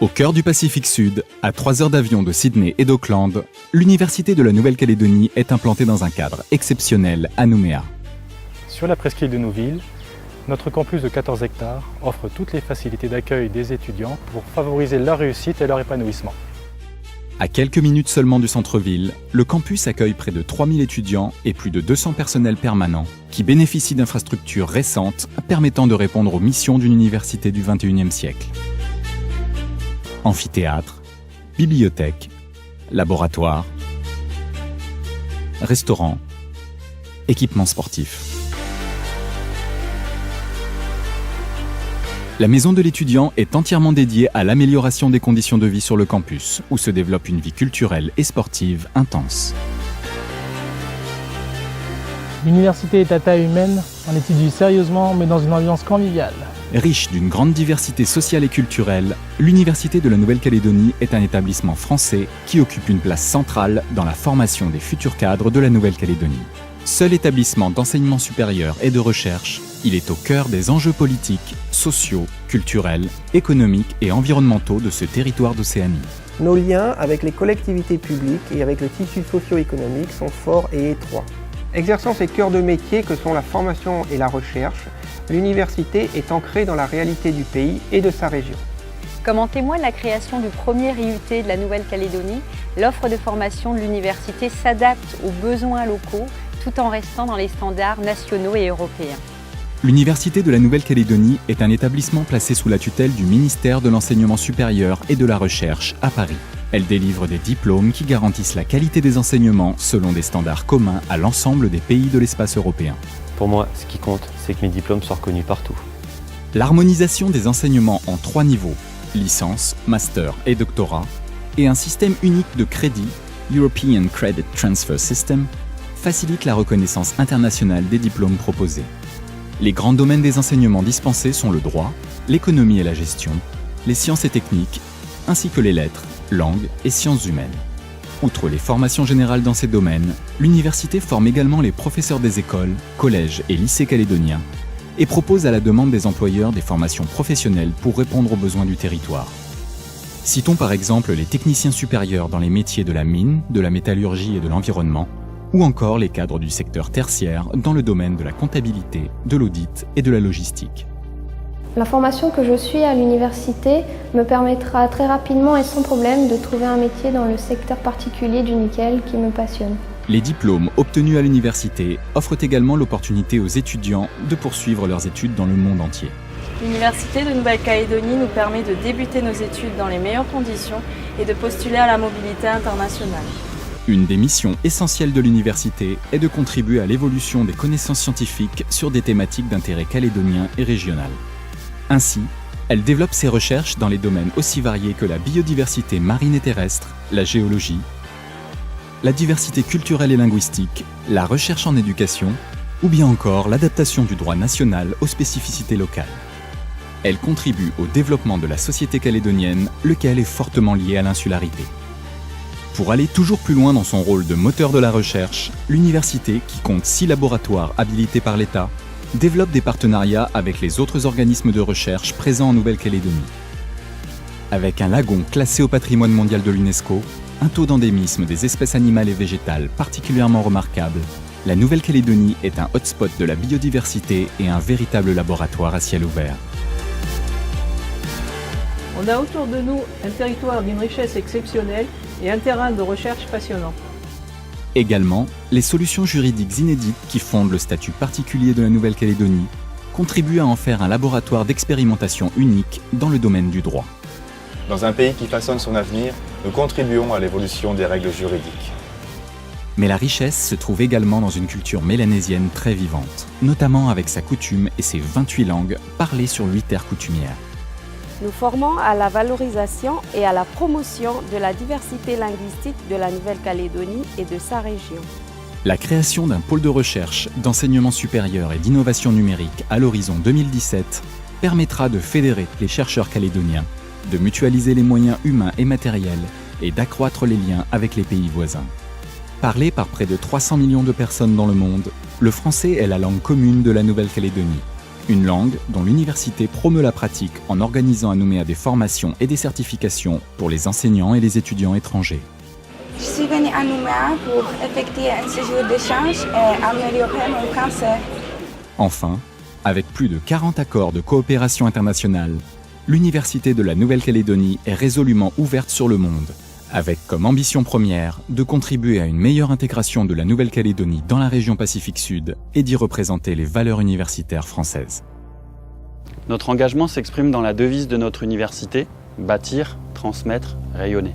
Au cœur du Pacifique Sud, à 3 heures d'avion de Sydney et d'Auckland, l'Université de la Nouvelle-Calédonie est implantée dans un cadre exceptionnel à Nouméa. Sur la presqu'île de Nouville, notre campus de 14 hectares offre toutes les facilités d'accueil des étudiants pour favoriser leur réussite et leur épanouissement. À quelques minutes seulement du centre-ville, le campus accueille près de 3000 étudiants et plus de 200 personnels permanents qui bénéficient d'infrastructures récentes permettant de répondre aux missions d'une université du XXIe siècle. Amphithéâtre, bibliothèque, laboratoire, restaurant, équipements sportifs. La maison de l'étudiant est entièrement dédiée à l'amélioration des conditions de vie sur le campus, où se développe une vie culturelle et sportive intense. L'université est à taille humaine, on étudie sérieusement mais dans une ambiance conviviale. Riche d'une grande diversité sociale et culturelle, l'Université de la Nouvelle-Calédonie est un établissement français qui occupe une place centrale dans la formation des futurs cadres de la Nouvelle-Calédonie. Seul établissement d'enseignement supérieur et de recherche, il est au cœur des enjeux politiques, sociaux, culturels, économiques et environnementaux de ce territoire d'Océanie. Nos liens avec les collectivités publiques et avec le tissu socio-économique sont forts et étroits. Exerçant ses cœurs de métier que sont la formation et la recherche, l'université est ancrée dans la réalité du pays et de sa région. Comme en témoigne la création du premier IUT de la Nouvelle-Calédonie, l'offre de formation de l'université s'adapte aux besoins locaux tout en restant dans les standards nationaux et européens. L'Université de la Nouvelle-Calédonie est un établissement placé sous la tutelle du ministère de l'Enseignement supérieur et de la Recherche à Paris. Elle délivre des diplômes qui garantissent la qualité des enseignements selon des standards communs à l'ensemble des pays de l'espace européen. Pour moi, ce qui compte, c'est que mes diplômes soient reconnus partout. L'harmonisation des enseignements en 3 niveaux, licence, master et doctorat, et un système unique de crédit, European Credit Transfer System, facilite la reconnaissance internationale des diplômes proposés. Les grands domaines des enseignements dispensés sont le droit, l'économie et la gestion, les sciences et techniques, ainsi que les lettres, langues et sciences humaines. Outre les formations générales dans ces domaines, l'université forme également les professeurs des écoles, collèges et lycées calédoniens et propose à la demande des employeurs des formations professionnelles pour répondre aux besoins du territoire. Citons par exemple les techniciens supérieurs dans les métiers de la mine, de la métallurgie et de l'environnement, ou encore les cadres du secteur tertiaire dans le domaine de la comptabilité, de l'audit et de la logistique. La formation que je suis à l'université me permettra très rapidement et sans problème de trouver un métier dans le secteur particulier du nickel qui me passionne. Les diplômes obtenus à l'université offrent également l'opportunité aux étudiants de poursuivre leurs études dans le monde entier. L'Université de Nouvelle-Calédonie nous permet de débuter nos études dans les meilleures conditions et de postuler à la mobilité internationale. Une des missions essentielles de l'université est de contribuer à l'évolution des connaissances scientifiques sur des thématiques d'intérêt calédonien et régional. Ainsi, elle développe ses recherches dans les domaines aussi variés que la biodiversité marine et terrestre, la géologie, la diversité culturelle et linguistique, la recherche en éducation, ou bien encore l'adaptation du droit national aux spécificités locales. Elle contribue au développement de la société calédonienne, lequel est fortement lié à l'insularité. Pour aller toujours plus loin dans son rôle de moteur de la recherche, l'université, qui compte 6 laboratoires habilités par l'État, développe des partenariats avec les autres organismes de recherche présents en Nouvelle-Calédonie. Avec un lagon classé au patrimoine mondial de l'UNESCO, un taux d'endémisme des espèces animales et végétales particulièrement remarquable, la Nouvelle-Calédonie est un hotspot de la biodiversité et un véritable laboratoire à ciel ouvert. On a autour de nous un territoire d'une richesse exceptionnelle et un terrain de recherche passionnant. Également, les solutions juridiques inédites qui fondent le statut particulier de la Nouvelle-Calédonie contribuent à en faire un laboratoire d'expérimentation unique dans le domaine du droit. Dans un pays qui façonne son avenir, nous contribuons à l'évolution des règles juridiques. Mais la richesse se trouve également dans une culture mélanésienne très vivante, notamment avec sa coutume et ses 28 langues parlées sur 8 terres coutumières. Nous formons à la valorisation et à la promotion de la diversité linguistique de la Nouvelle-Calédonie et de sa région. La création d'un pôle de recherche, d'enseignement supérieur et d'innovation numérique à l'horizon 2017 permettra de fédérer les chercheurs calédoniens, de mutualiser les moyens humains et matériels et d'accroître les liens avec les pays voisins. Parlé par près de 300 millions de personnes dans le monde, le français est la langue commune de la Nouvelle-Calédonie. Une langue dont l'université promeut la pratique en organisant à Nouméa des formations et des certifications pour les enseignants et les étudiants étrangers. Je suis venue à Nouméa pour effectuer un séjour d'échange et améliorer mon français. Enfin, avec plus de 40 accords de coopération internationale, l'Université de la Nouvelle-Calédonie est résolument ouverte sur le monde, avec comme ambition première de contribuer à une meilleure intégration de la Nouvelle-Calédonie dans la région Pacifique Sud et d'y représenter les valeurs universitaires françaises. Notre engagement s'exprime dans la devise de notre université, bâtir, transmettre, rayonner.